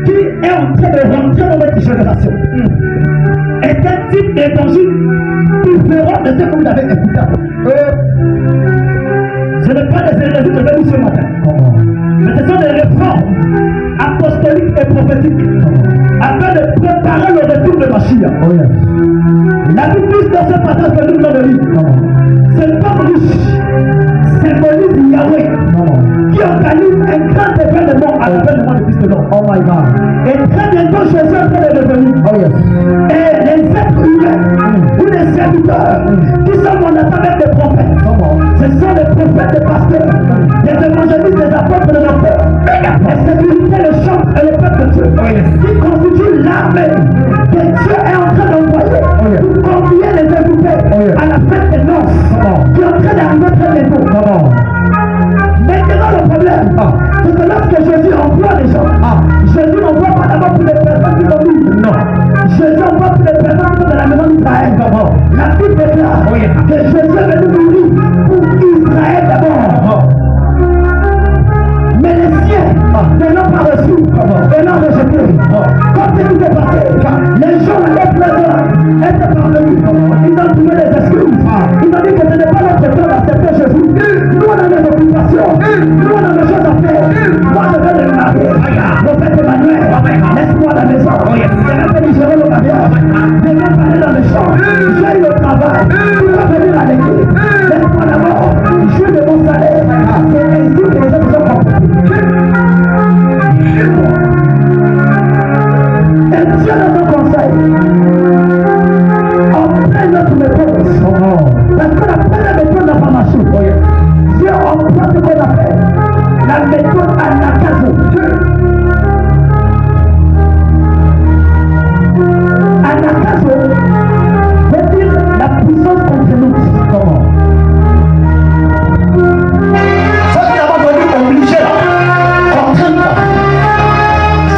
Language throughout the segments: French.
qui est en train de rentrer dans votre génération est un type d'évangile différent de ce que vous avez écouté. Ce n'est pas des éléments que je vais vous ce matin, mais ce sont des réformes apostoliques et prophétiques afin de préparer le retour de Mashiach. La Bible dit dans ce passage que nous venons de lire, c'est comme riche symbolise Yahweh qui organise un grand événement à l'événement de Christ. Oh my God. Et très bientôt Jésus est en train de revenir. Et les êtres humains ou les serviteurs qui sont mandatés avec des prophètes, ce sont les prophètes, des pasteurs, des évangélistes, des apôtres, des docteurs, les sécurités, les chantres et le peuple de Dieu qui constituent l'armée que Dieu est en train d'envoyer pour convier les invités à la fête des noces qui est en train d'arriver très bientôt. Maintenant le problème, c'est que lorsque Jésus envoie les gens, Jésus n'envoie pas d'abord pour les personnes qui sont libres. Non. Jésus envoie pour les personnes qui sont dans la maison d'Israël d'abord. La Bible déclare que Jésus est venu mourir pour Israël d'abord. Mais les siens ne l'ont pas reçu et l'ont rejeté. Quand ce qui s'est passé, les gens avec pleureur étaient parvenus. Ils ont trouvé des excuses. Ils ont dit que ce n'est pas notre temps d'accepter Jésus. Nous on a des occupations. Nous on a des choses à faire. Moi je vais me marier. Prophète Emmanuel, laisse-moi à la maison. Je vais venir gérer le mariage. Je vais aller dans les champs. J'ai eu le travail. Tu vas venir à l'église. Laisse-moi d'abord jouer de mon salaire. C'est ainsi que les gens sont comportés. Et Dieu dans son conseil, on prend notre méthode. Parce que la première méthode n'a pas marché. Dieu emploie ce qu'on appelle la méthode Anakazo. Anakazo veut dire la puissance contre nous. Comment? Ça qui n'a pas venu obligé là.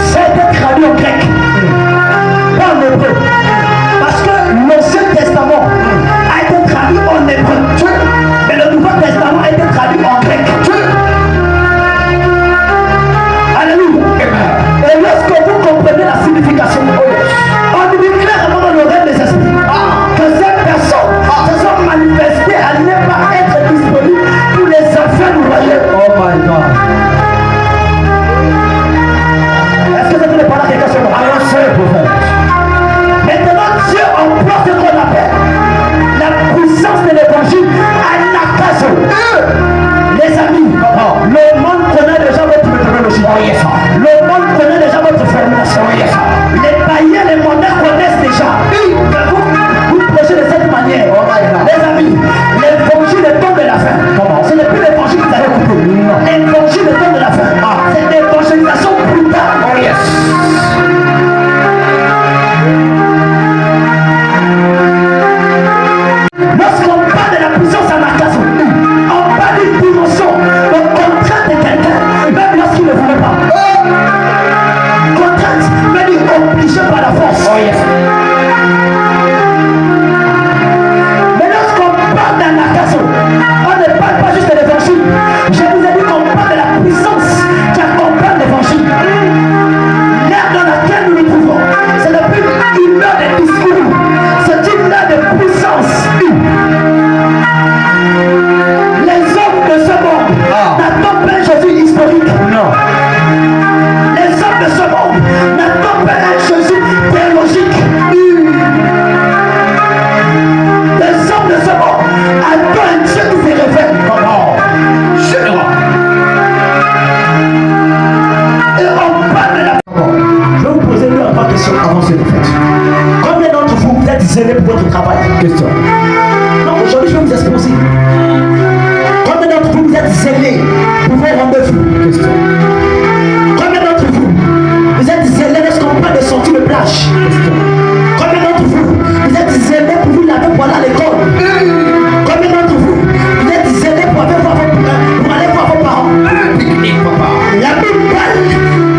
C'était traduit en grec, pas en hébreu. Parce que l'Ancien Testament a été traduit en hébreu, mais le Nouveau Testament a été traduit en grec. Alléluia. Et lorsque vous comprenez la signification, on dit clairement dans le rêve des esprits que ces personnes se sont manifestées à ne pas être disponibles pour les enfants du royaume. Oh my God. Maintenant, Dieu emploie ce qu'on appelle la puissance de l'évangile Anakazo. Les amis, le monde connaît déjà votre méthodologie. Le monde connaît déjà votre formation. Les païens, les mondains connaissent déjà que vous prêchez de cette manière. Les amis, l'évangile est temps de la fin. Ce n'est plus l'évangile que vous avez coupé. L'évangile est temps de la fin. C'est l'évangélisation brutale. Lorsqu'on parle de la puissance Anakazo, on parle d'une dimension de contrainte de quelqu'un, même lorsqu'il ne voulait pas. Contrainte, même obligé par la force. Mais lorsqu'on parle d'Anakazo, on ne parle pas juste de l'évangile. Je vous ai dit qu'on parle de la puissance qui accompagne l'évangile. L'ère dans laquelle nous nous trouvons, ce n'est plus une heure de discours, c'est une heure de puissance. Les hommes de ce monde n'attendent pas un Jésus historique. Non. Les hommes de ce monde n'attendent pas un Jésus théologique. Les hommes de ce monde attendent un Dieu qui se révèle. Et on parle de la... Je vais vous poser deux ou trois questions avant ce fait. Combien d'entre vous êtes zélés pour votre travail? Question. Non, aujourd'hui je vais vous exposer. Combien d'entre vous êtes zélés pour vos rendez-vous? Question. Combien d'entre vous êtes zélés lorsqu'on parle de sortie de plage? Question. Combien d'entre vous êtes zélés pour vous laver pour aller à l'école? Combien d'entre vous êtes zélés pour aller voir vos parents? La Bible parle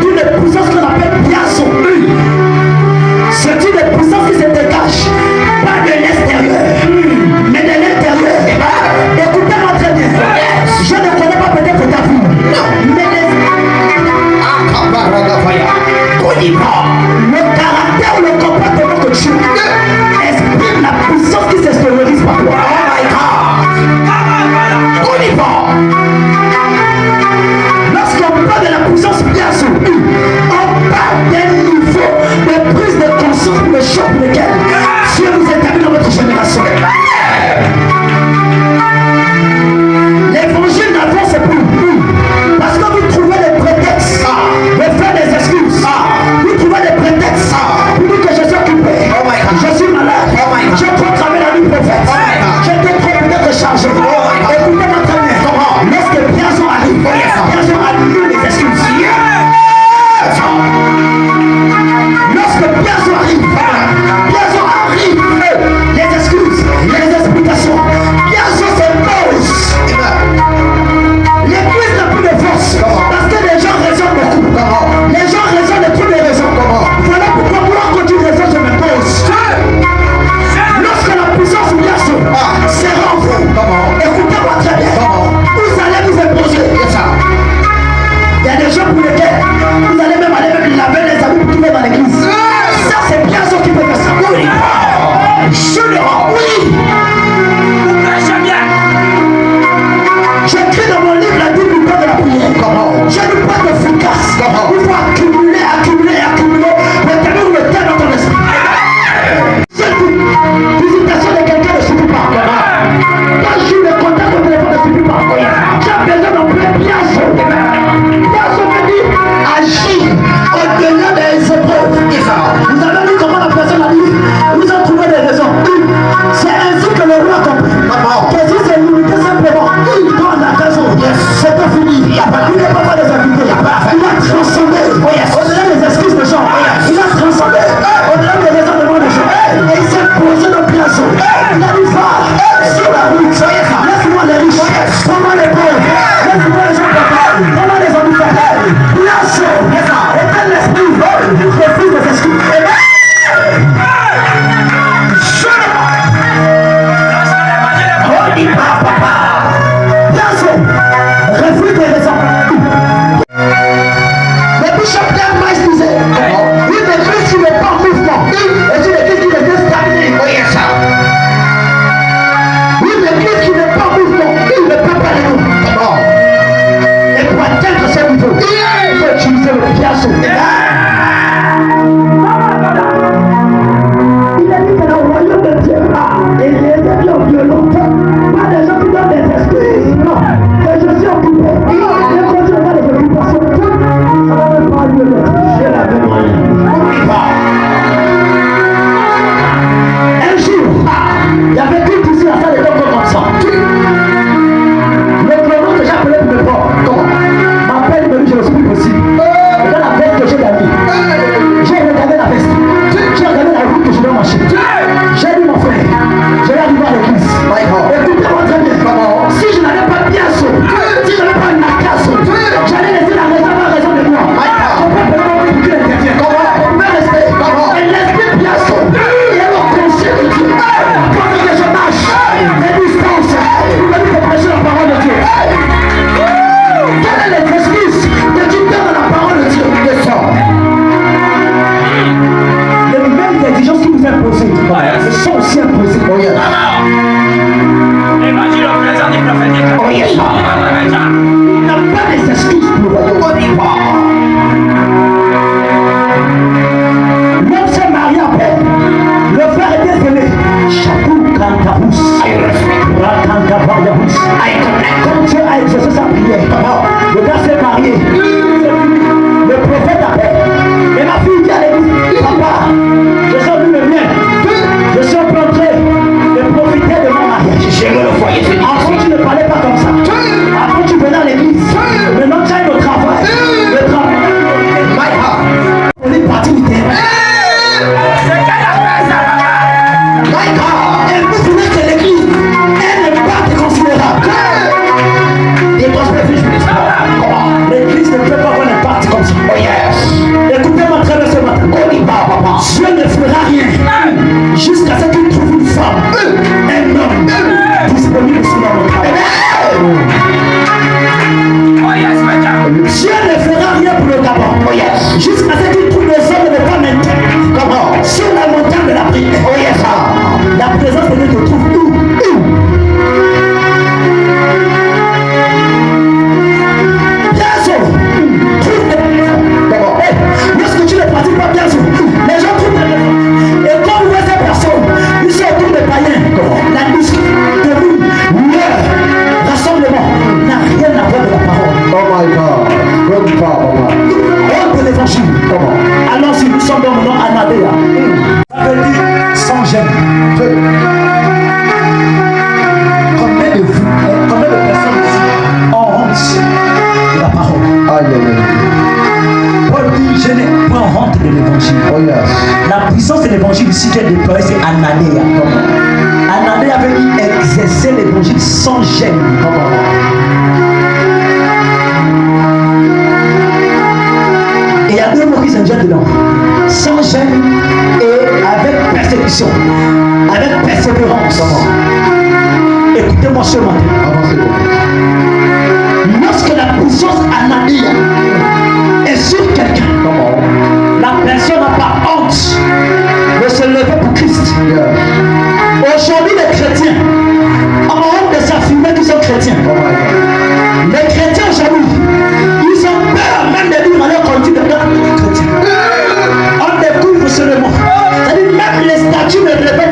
d'une puissance qu'on appelle Piasso. C'est une puissance qui se dégage pas de l'extérieur, mais de l'intérieur. Écoutez-moi très bien. Je ne connais pas peut-être Le caractère, le comportement que tu exprime la puissance qui s'extériorise par toi. On y va. Lorsqu'on parle de la puissance bien soutenue, on parle d'un niveau de prise de conscience pour le choc pour lequel Dieu vous établit dans votre génération. L'évangile n'avance plus. Parce que vous trouvez des prétextes de faire des excuses. Vous trouvez des prétextes pour dire que je suis occupé. Je suis malade. J'ai trop travaillé la nuit prophète. J'étais trop peut-être chargé. Écoutez-moi très bien. Lorsque Biazon arrive, Biazon annule les excuses. Lorsque Biazon arrive, les excuses, les explications. Biazon se pose. L'église n'a plus de force parce que les gens raisonnent beaucoup. Les gens raisonnent de toutes les raisons. Voilà pourquoi moi, quand tu raisonnes, je me pose. Lorsque la puissance Biazon sera en vous, écoutez-moi très bien. Vous allez vous imposer. Il y a des gens pour lesquels vous allez même aller laver les habits pour qu'ils viennent dans l'église. Ça, c'est Biazon qui peut faire ça. Oui. Je le rends. Oui. Vous prêchez bien. J'écris dans mon livre la Bible du temps de la prière. Je ne peux pas être efficace. Il faut accumuler. Retenir le temps dans ton esprit. Cette visitation de quelqu'un ne suffit pas. Quand je suis le contact au téléphone ne suffit pas. J'ai besoin d'en prendre Biazon. Biazon me dit agir au-delà des épreuves. Vous avez vu comment la personne a dit. Vous avez trouvé des raisons. personne dont le nom Anadéa. Ça veut dire sans gêne. Combien de vous, combien de personnes ici ont honte de la parole? Paul dit, je n'ai pas honte de l'évangile. La puissance de l'évangile ici qui est déployée, c'est Anadéa. Anadéa veut dire exercer l'évangile sans gêne. Et il y a deux mots qui sont déjà dedans. Sans gêne et avec persécution. Avec persévérance. Écoutez-moi ce matin. Lorsque la puissance Anadéa est sur quelqu'un, la personne n'a pas honte de se lever pour Christ. Aujourd'hui, les chrétiens ont honte de s'affirmer qu'ils sont chrétiens. Les chrétiens aujourd'hui, ils ont peur même de dire à leur conduite de chrétien. On découvre seulement. C'est-à-dire même les statues ne révèlent